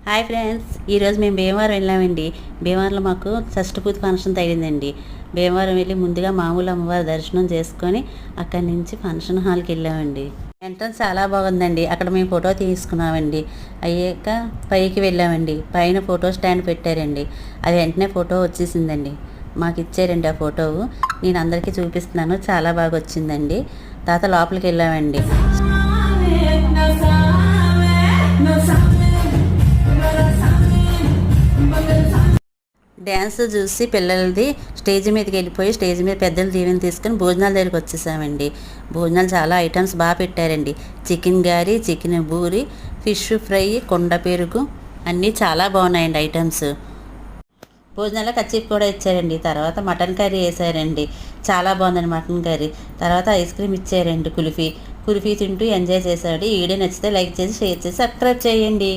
Hi friends, ఈరోజు మేము భీమవరం వెళ్ళామండి. భీమవరంలో మాకు షష్ఠి పూజ ఫంక్షన్ తగిలిందండి. భీమవరం వెళ్ళి ముందుగా మామూలు అమ్మవారి దర్శనం చేసుకొని అక్కడి నుంచి ఫంక్షన్ హాల్కి వెళ్ళామండి. ఎంట్రన్స్ చాలా బాగుందండి. అక్కడ మేము ఫోటో తీసుకున్నామండి. అయ్యాక పైకి వెళ్ళామండి. పైన ఫోటో స్టాండ్ పెట్టారండి. అది వెంటనే ఫోటో వచ్చేసిందండి. మాకు ఇచ్చారండి ఆ ఫోటో. నేను అందరికీ చూపిస్తున్నాను. చాలా బాగా వచ్చిందండి. తర్వాత లోపలికి వెళ్ళామండి. డ్యాన్స్ చూసి పిల్లలది స్టేజ్ మీదకి వెళ్ళిపోయి స్టేజ్ మీద పెద్దలు దీవెని తీసుకుని భోజనాల దగ్గరికి వచ్చేసామండి. భోజనాలు చాలా ఐటమ్స్ బాగా పెట్టారండి. చికెన్ గారి, చికెన్ బూరి, ఫిష్ ఫ్రై, కుండ పెరుగు అన్నీ చాలా బాగున్నాయండి ఐటమ్స్. భోజనాల్లో కచ్చిప్ కూడా ఇచ్చారండి. తర్వాత మటన్ కర్రీ వేసారండి. చాలా బాగుందండి మటన్ కర్రీ. తర్వాత ఐస్ క్రీమ్ ఇచ్చారండి. కుల్ఫీ తింటూ ఎంజాయ్ చేశాడు. ఈ వీడియో నచ్చితే లైక్ చేసి షేర్ చేసి సబ్స్క్రైబ్ చేయండి.